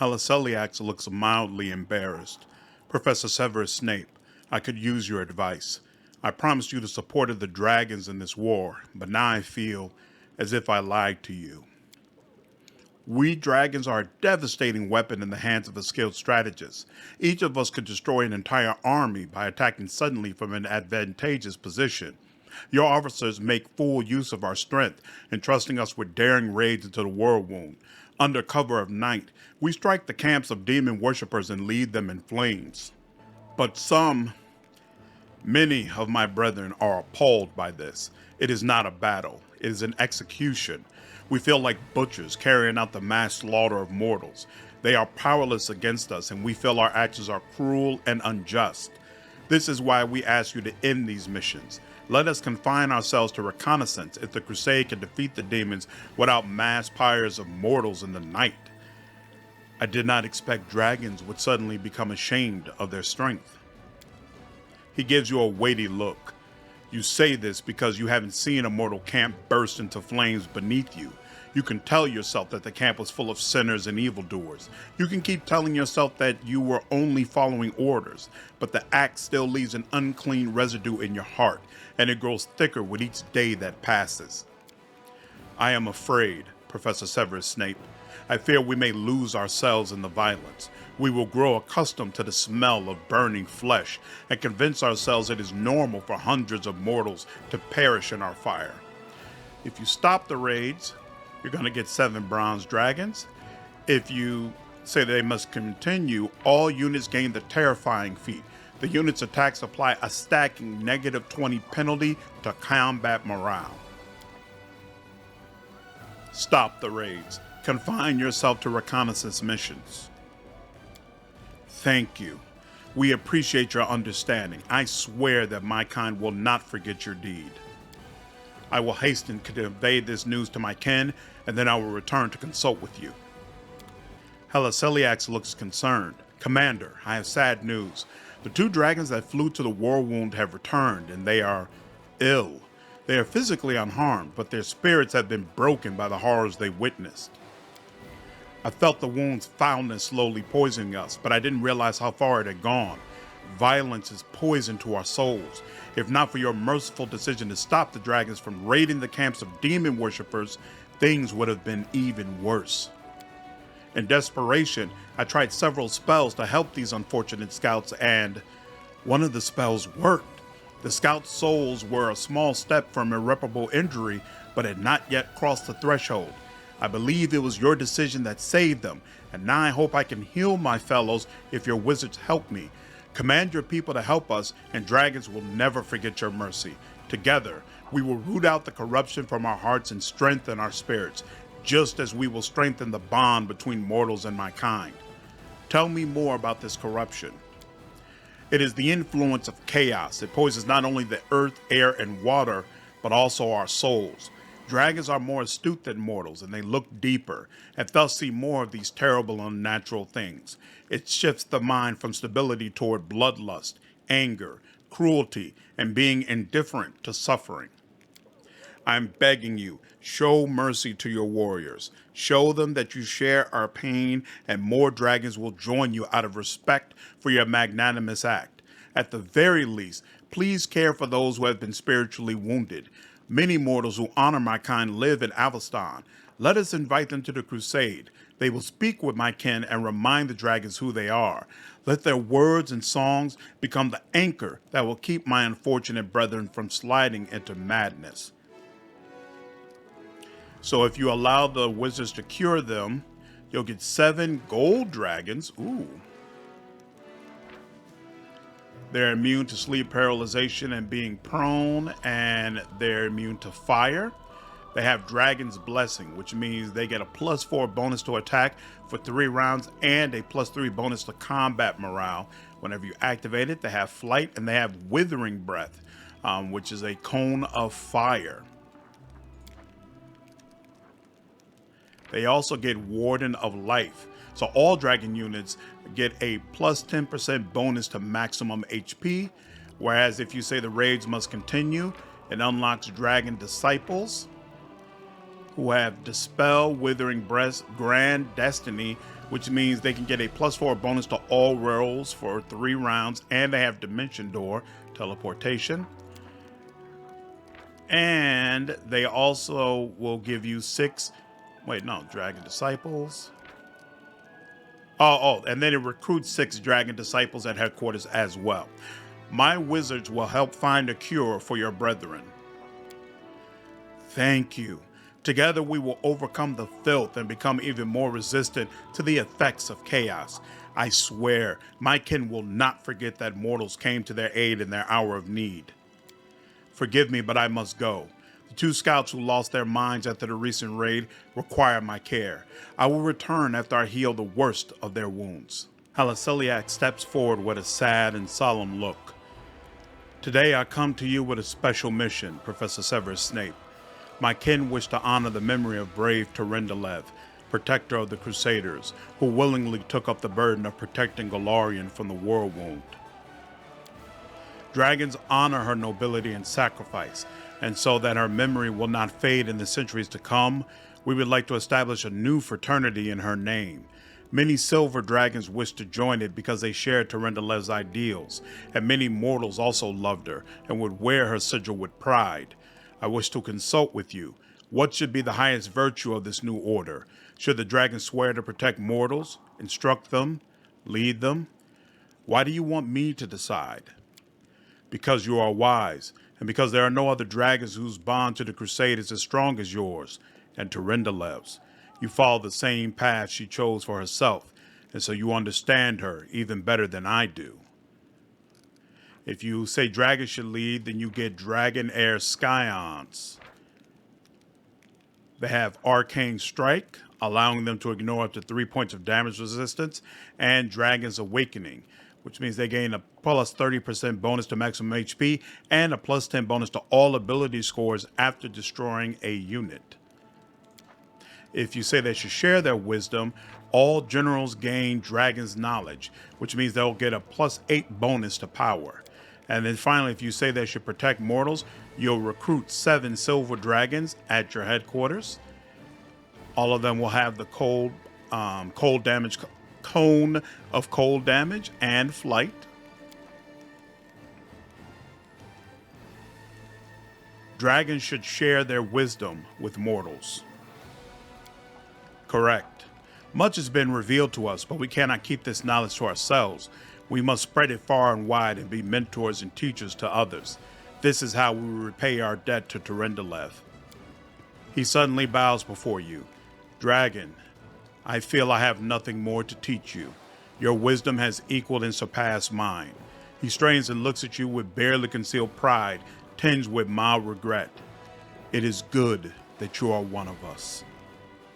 Haliceliax looks mildly embarrassed. Professor Severus Snape, I could use your advice. I promised you the support of the dragons in this war, but now I feel as if I lied to you. We dragons are a devastating weapon in the hands of a skilled strategist. Each of us could destroy an entire army by attacking suddenly from an advantageous position. Your officers make full use of our strength, entrusting us with daring raids into the Worldwound. Under cover of night, we strike the camps of demon worshippers and lead them in flames. But many of my brethren are appalled by this. It is not a battle, it is an execution. We feel like butchers carrying out the mass slaughter of mortals. They are powerless against us, and we feel our actions are cruel and unjust. This is why we ask you to end these missions. Let us confine ourselves to reconnaissance if the Crusade can defeat the demons without mass pyres of mortals in the night. I did not expect dragons would suddenly become ashamed of their strength. He gives you a weighty look. You say this because you haven't seen a mortal camp burst into flames beneath you. You can tell yourself that the camp was full of sinners and evildoers. You can keep telling yourself that you were only following orders, but the act still leaves an unclean residue in your heart, and it grows thicker with each day that passes. I am afraid, Professor Severus Snape. I fear we may lose ourselves in the violence. We will grow accustomed to the smell of burning flesh and convince ourselves it is normal for hundreds of mortals to perish in our fire. If you stop the raids, you're going to get 7 bronze dragons. If you say they must continue, all units gain the terrifying feat. The unit's attacks apply a stacking -20 penalty to combat morale. Stop the raids. Confine yourself to reconnaissance missions. Thank you. We appreciate your understanding. I swear that my kind will not forget your deed. I will hasten to convey this news to my kin, and then I will return to consult with you. Haliceliax looks concerned. Commander, I have sad news. The 2 dragons that flew to the Worldwound have returned, and they are ill. They are physically unharmed, but their spirits have been broken by the horrors they witnessed. I felt the wound's foulness slowly poisoning us, but I didn't realize how far it had gone. Violence is poison to our souls. If not for your merciful decision to stop the dragons from raiding the camps of demon worshippers, things would have been even worse. In desperation, I tried several spells to help these unfortunate scouts, and one of the spells worked. The scouts' souls were a small step from irreparable injury, but had not yet crossed the threshold. I believe it was your decision that saved them, and now I hope I can heal my fellows if your wizards help me. Command your people to help us, and dragons will never forget your mercy. Together, we will root out the corruption from our hearts and strengthen our spirits, just as we will strengthen the bond between mortals and my kind. Tell me more about this corruption. It is the influence of chaos. It poisons not only the earth, air, and water, but also our souls. Dragons are more astute than mortals, and they look deeper, and thus see more of these terrible and unnatural things. It shifts the mind from stability toward bloodlust, anger, cruelty, and being indifferent to suffering. I'm begging you, show mercy to your warriors. Show them that you share our pain, and more dragons will join you out of respect for your magnanimous act. At the very least, please care for those who have been spiritually wounded. Many mortals who honor my kind live in Avestan. Let us invite them to the Crusade. They will speak with my kin and remind the dragons who they are. Let their words and songs become the anchor that will keep my unfortunate brethren from sliding into madness. So if you allow the wizards to cure them, you'll get 7 gold dragons. Ooh. They're immune to sleep paralyzation and being prone, and they're immune to fire. They have Dragon's Blessing, which means they get a +4 bonus to attack for 3 rounds and a +3 bonus to combat morale. Whenever you activate it, they have Flight, and they have Withering Breath, which is a cone of fire. They also get Warden of Life. So all dragon units get a +10% bonus to maximum HP, whereas if you say the raids must continue, it unlocks Dragon Disciples, who have Dispel, Withering Breath, Grand Destiny, which means they can get a +4 bonus to all rolls for 3 rounds, and they have Dimension Door, teleportation. And they also will give you 6, Dragon Disciples. And then it recruits 6 Dragon Disciples at headquarters as well. My wizards will help find a cure for your brethren. Thank you. Together we will overcome the filth and become even more resistant to the effects of chaos. I swear, my kin will not forget that mortals came to their aid in their hour of need. Forgive me, but I must go. The 2 scouts who lost their minds after the recent raid require my care. I will return after I heal the worst of their wounds. Haliceliac steps forward with a sad and solemn look. Today I come to you with a special mission, Professor Severus Snape. My kin wish to honor the memory of brave Tyrendelev, protector of the Crusaders, who willingly took up the burden of protecting Golarion from the Worldwound. Dragons honor her nobility and sacrifice, and so that her memory will not fade in the centuries to come, we would like to establish a new fraternity in her name. Many silver dragons wish to join it because they share Tyrendelev's ideals, and many mortals also loved her and would wear her sigil with pride. I wish to consult with you. What should be the highest virtue of this new order? Should the dragons swear to protect mortals, instruct them, lead them? Why do you want me to decide? Because you are wise, and because there are no other dragons whose bond to the Crusade is as strong as yours and Tyrendelev's. You follow the same path she chose for herself, and so you understand her even better than I do. If you say dragons should lead, then you get Dragon Air Scions. They have Arcane Strike, allowing them to ignore up to 3 points of damage resistance, and Dragon's Awakening, which means they gain a plus 30% bonus to maximum HP and a plus 10 bonus to all ability scores after destroying a unit. If you say they should share their wisdom, all generals gain Dragon's Knowledge, which means they'll get a plus 8 bonus to power. And then finally, if you say they should protect mortals, you'll recruit 7 silver dragons at your headquarters. All of them will have the cold damage cone of cold damage and flight. Dragons should share their wisdom with mortals. Correct. Much has been revealed to us, but we cannot keep this knowledge to ourselves. We must spread it far and wide and be mentors and teachers to others. This is how we repay our debt to Tyrendelev. He suddenly bows before you. Dragon, I feel I have nothing more to teach you. Your wisdom has equaled and surpassed mine. He strains and looks at you with barely concealed pride, tinged with mild regret. It is good that you are one of us.